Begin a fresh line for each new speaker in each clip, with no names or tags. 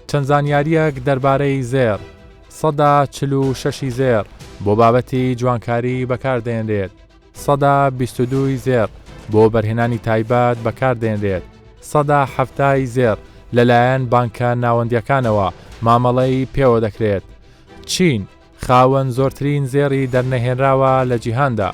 چەند زانیاریەک دەربارەی زێڕ 146 زێڕ بۆ بابەتی جوانکاری بەکاردێنرێت 122 زێڕ بۆ بەرهێنانی تایبەت بەکاردێنرێت 170 زێڕ لەلایەن بانکە ناوەندیەکانەوە مامەڵەی پێوە دەکرێت. چین خاوەن زۆرترین زێڕی دەرنەهێنراوە لە جیهاندا.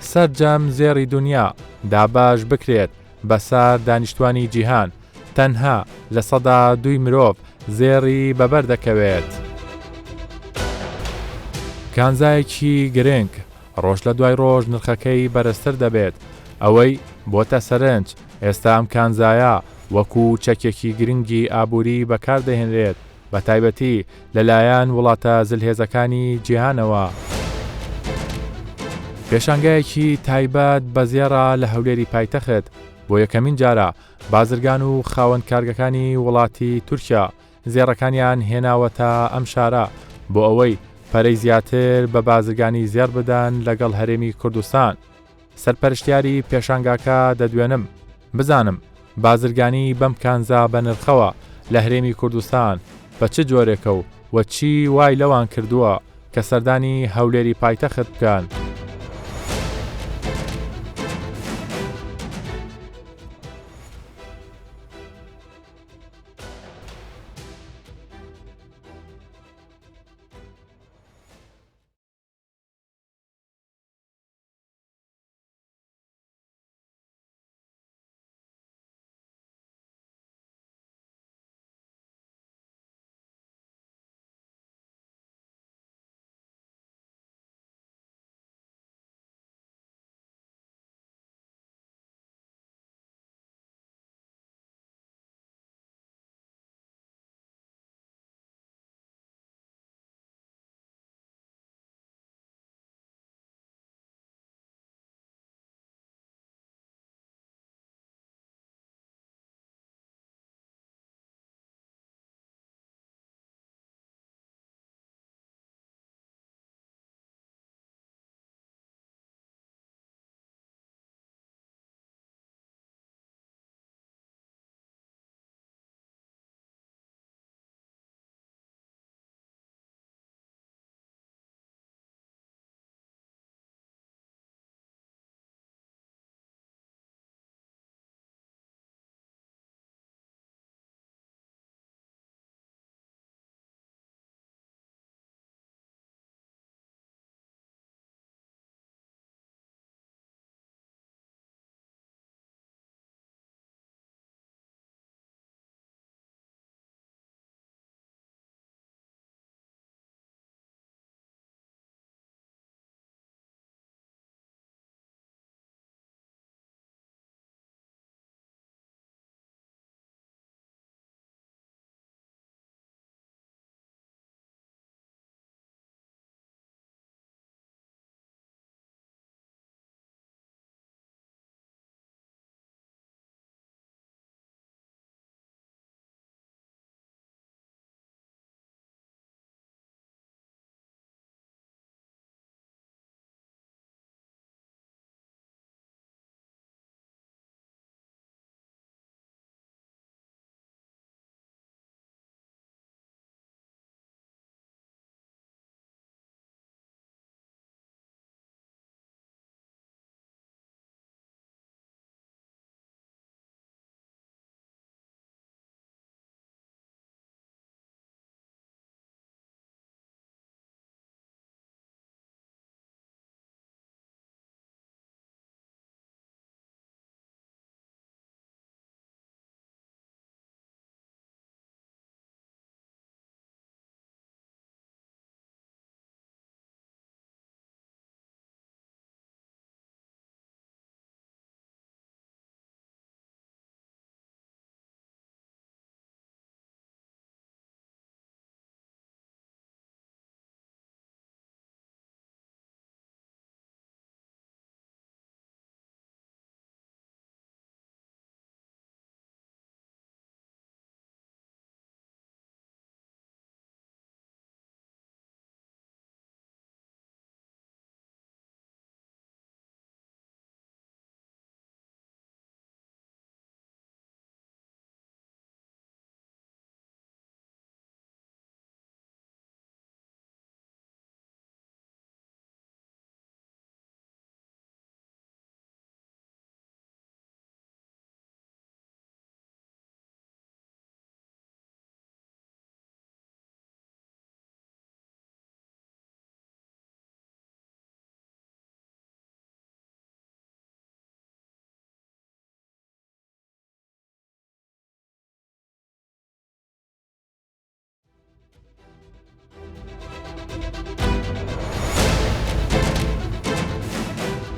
سەرجەم زێڕی دنیا داباش بکرێت بەسەر دانیشتوانی جیهان تەنها لە 102 مرۆڤ زێڕی بەبەر دەکەوێت. کانزایەکی گرنگ ڕۆژ لە دوای ڕۆژ نرخەکەی بەرزتر دەبێت. ئەوەی بۆتە سەرنج ئێستا ئەم کانزایە وەکو چەکێکی گرنگی ئابووری بەکاردەهێنرێت بە تایبەتی لەلایەن وڵاتە زلهێزەکانی جیهانەوە. پێشانگایەکی تایبەت بە زێڕە لە هەولێری پایتەخت بۆ یەکەمین جارە بازرگان و خاوەن کارگەکانی وڵاتی تورکیا زێڕەکانیان هێناوەتە ئەم شارە بۆ ئەوەی پەرەی زیاتر بە بازرگانی زێڕ بدەن لەگەڵ هەرێمی کوردستان. سەرپەرشتیاری پێشانگاکە دەدوێنم بزانم بازرگانی بەم کانزا بە نرخەوە لە هەرێمی کوردستان بە چ جۆرێکە و چی وای لەوان کردووە کە سەردانی هەولێری پایتەخت بکەن.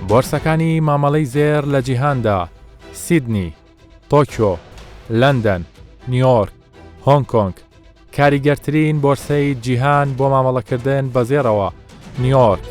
بۆرسەکانی مامەڵەی زێر لە جیهاندا: سیدنی، تۆکیۆ، لەندەن، نیویۆرک، هۆنگ کۆنگ. کاریگەرترین بۆرسەی جیهان بۆ مامەڵەکردن بە زێرەوە: نیویۆرک.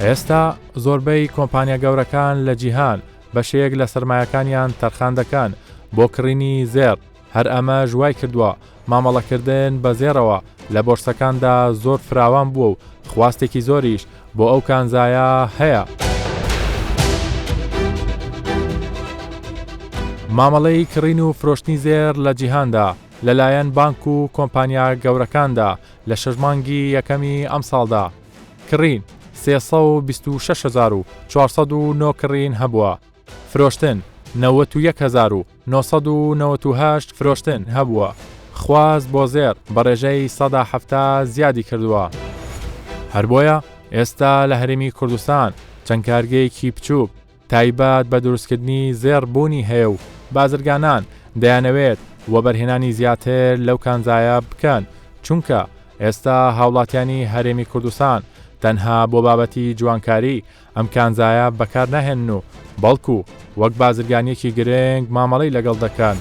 ئێستا زۆربەی کۆمپانیا گەورەکان لە جیهان بەشەیەک لە سەرمایەکانیان تەرخان دەکەن بۆ کڕینی زێر. هەر ئەمە ژوای کردووە مامەڵەکردن بە زێرەوە لە بۆرسەکاندا زۆر فراوان بووە و خواستێکی زۆریش بۆ ئەو کانزایە هەیە. مامەڵەی کڕین و فرۆشتنی زێر لە جیهاندا لەلایەن بانک و کۆمپانیا گەورەکاندا لە 6 مانگی یەکەمی ئەم ساڵدا کڕین 326,409 کڕین هەبووە. فرۆشتن 91,998 فرۆشتن هەبووە. خواست بۆ زێر بە ڕێژەی 170 زیادی کردووە. هەر بۆیە ئێستا لە هەرێمی کوردستان چەند کارگەیەکی بچووک تایبەت بە دروستکردنی زێر بوونی هەیە و بازرگانان دەیانەوێت وەبەرهێنانی زیاتر لەو کانزایە بکەن، چونکە ئێستا هاوڵاتیانی هەرێمی کوردستان تەنها بۆ بابەتی جوانکاری ئەم کانزایە بەکار نەهێن و بەڵکو وەک بازرگانیەکی گرنگ مامەڵەی لەگەڵ دەکەن.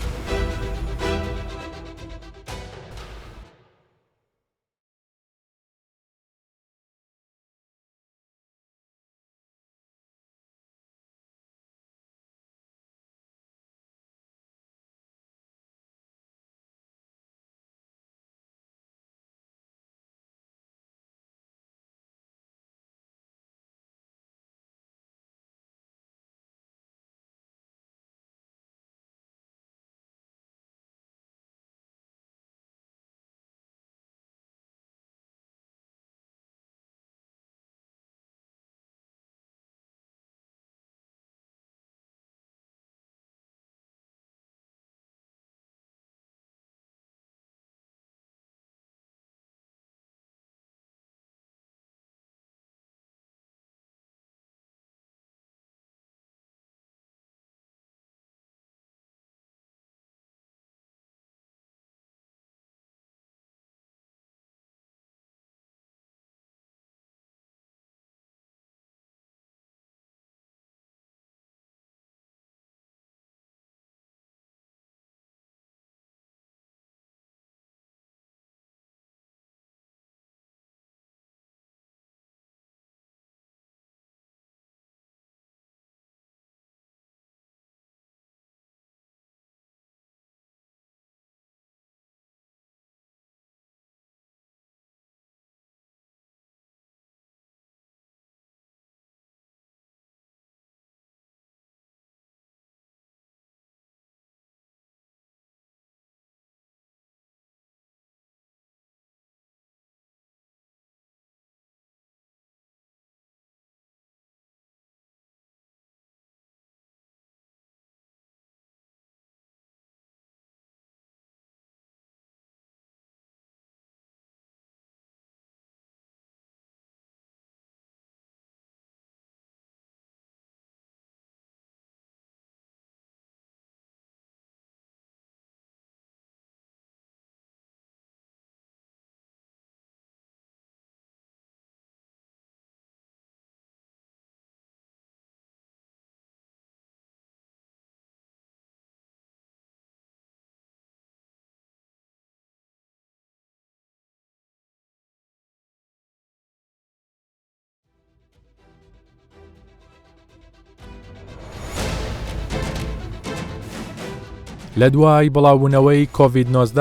لە دوای بڵاوبوونەوەی کۆڤید-19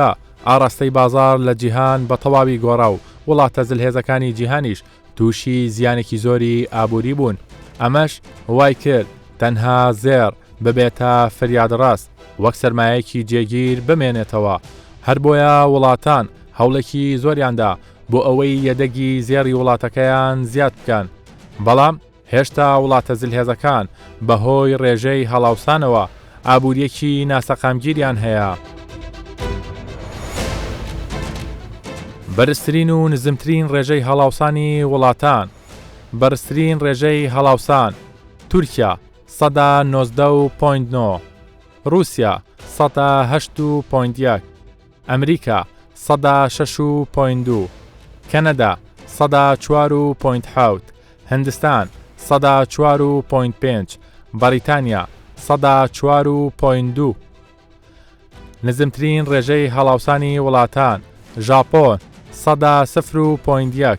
ئاڕاستەی بازار لە جیهان بە تەواوی گۆڕا و وڵاتە زلهێزەکانی جیهانیش تووشی زیانێکی زۆری ئابووری بوون. ئەمەش وای کرد تەنها زێر ببێتە فریادڕاست وەک سەرمایەکی جێگیر بمێنێتەوە. هەر بۆیە وڵاتان هەوڵێکی زۆریاندا بۆ ئەوەی یەدەگی زێڕی وڵاتەکەیان زیاد بکەن. بەڵام هێشتا وڵاتە زلهێزەکان بەهۆی ڕێژەی هەڵاوسانەوە ئابووریەکی ناسەقامگیریان هەیە. بەرزترین و نزمترین ڕێژەی هەڵاوسانی وڵاتان. بەرزترین ڕێژەی هەڵاوسان تورکیا 19.9، رووسیا 108.1، ئەمریکا 106.2، کەنەدا 104.7، هندستان 104.5، بەریتانیا 104.2. نزمترین ڕێژەی هەڵاوسانی وڵاتان ژاپۆن 100.1،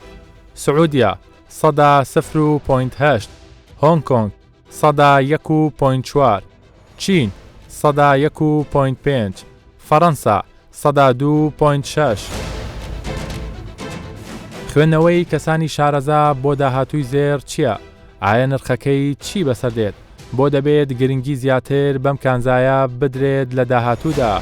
سعودیا 100.8، هۆنگ کۆنگ 101.4، چین 101.5، فەڕەنسا 102.6. خوێندنەوەی کەسانی شارەزا بۆ داهاتووی زێر چییە؟ ئایا نرخەکەی چی بەسەردێت؟ بۆ دەبێت گرنگی زیاتر بەم کانزایە بدرێت لە داهاتوودا؟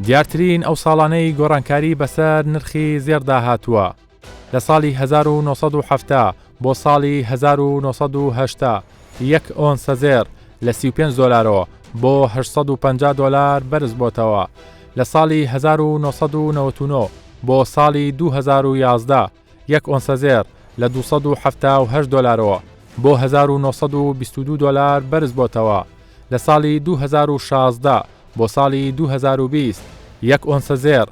دیارترین ئەو ساڵانەی گۆڕانکاری بەسەر نرخی زێردا هاتووە. لە ساڵی 1970 بۆ ساڵی 1970 یەک ئۆنسە زێر لە 35 دۆلارەوە بۆ 850 دۆلار بەرز بۆتەوە. لە ساڵی 1999 بۆ ساڵی 2011 یەک ئۆنسە زێر لە 278 دۆلارەوە بۆ 1922 دۆلار بەرز بۆتەوە. لە ساڵی 2016 بۆ ساڵی 2020 یەک ئۆنسە زێر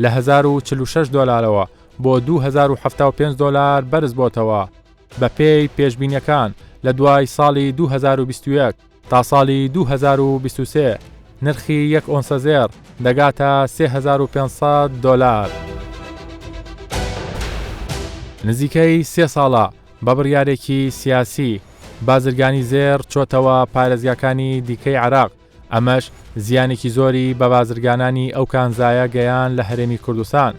لە 1046 دۆلارەوە بۆ 2075 دۆلار بەرز بۆتەوە. بە پێی پێشبینیەکان لە دوای ساڵی 2021 تا ساڵی 2023 نرخی یەک ئۆنسە زێر دەگاتە 3500 دۆلار. نزیکەی 3 ساڵە بە بڕیارێکی سیاسی بازرگانی زێر چۆتەوە پارێزگاکانی دیکەی عێراق. ئەمەش زیانێکی زۆری بە بازرگانانی ئەو کانزایە گەیان لە هەرێمی کوردستان.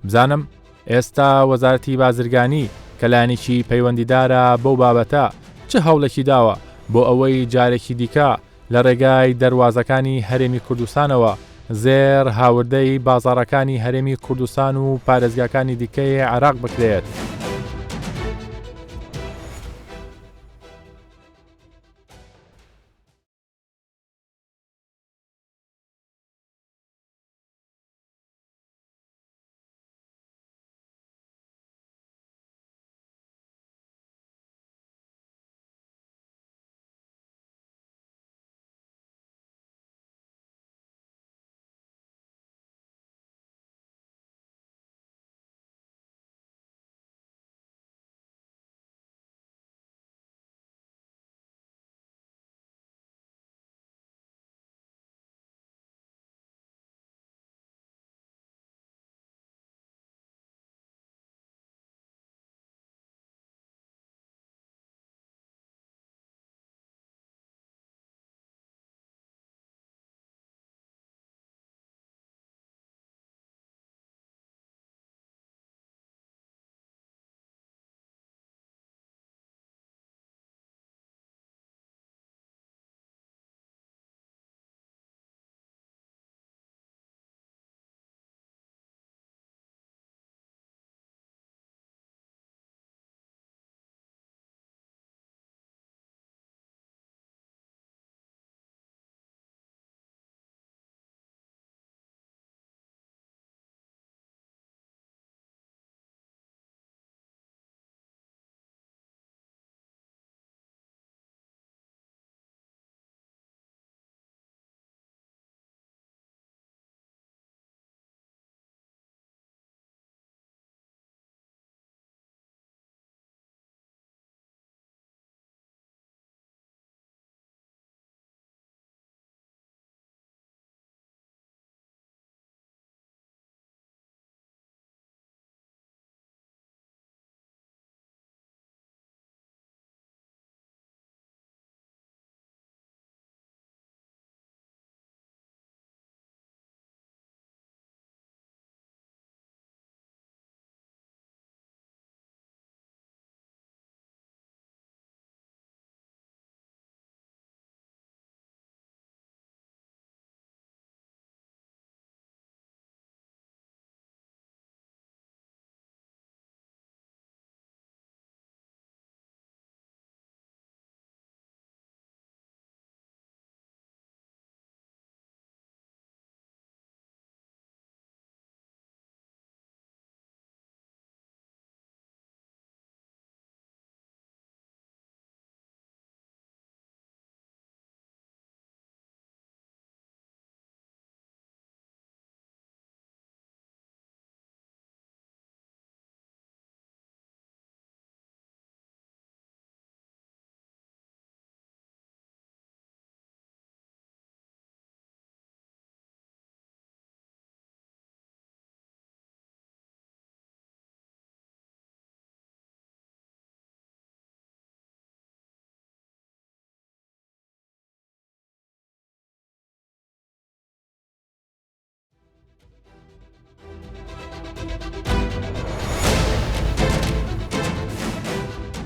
بزانم ئێستا وەزارەتی بازرگانی کە لایەنێکی پەیوەندیدارە بەو بابەتە چه هەوڵێکی داوە بۆ ئەوەی جارێکی دیکە لە ڕێگای دەواازەکانی هەرێمی کوردستانەوە زێر هاوردەی بازاڕەکانی هەرێمی کوردستان و پارێزگاکانی دیکەی عێراق بکرێت.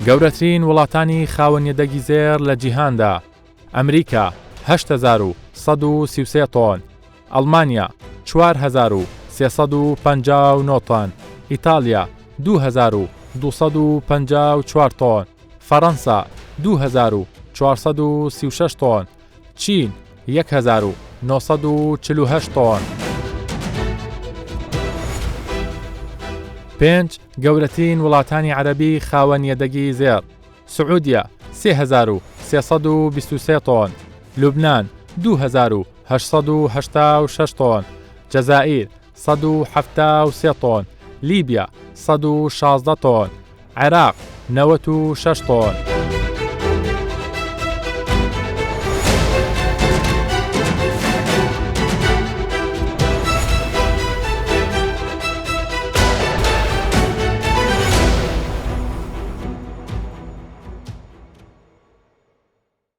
گەورەترین وڵاتانی خاوەنیەدەگی زێر لە جیهاندا: ئەمریکا 8133 تۆن، ئەڵمانیا 4359 تۆن، ئیتالیا 2254 تۆن، فەڕەنسا 2436 تۆن، چین 1948 تۆن. 5 گەورەترین وڵاتانی عەرەبی خاوەن یەدەگی زێڕ: سعودیا 3323 تۆن، لوبنان 2886 تۆن، جەزائیر 173 تۆن، لیبیا 116 تۆن، عێراق 96 تۆن.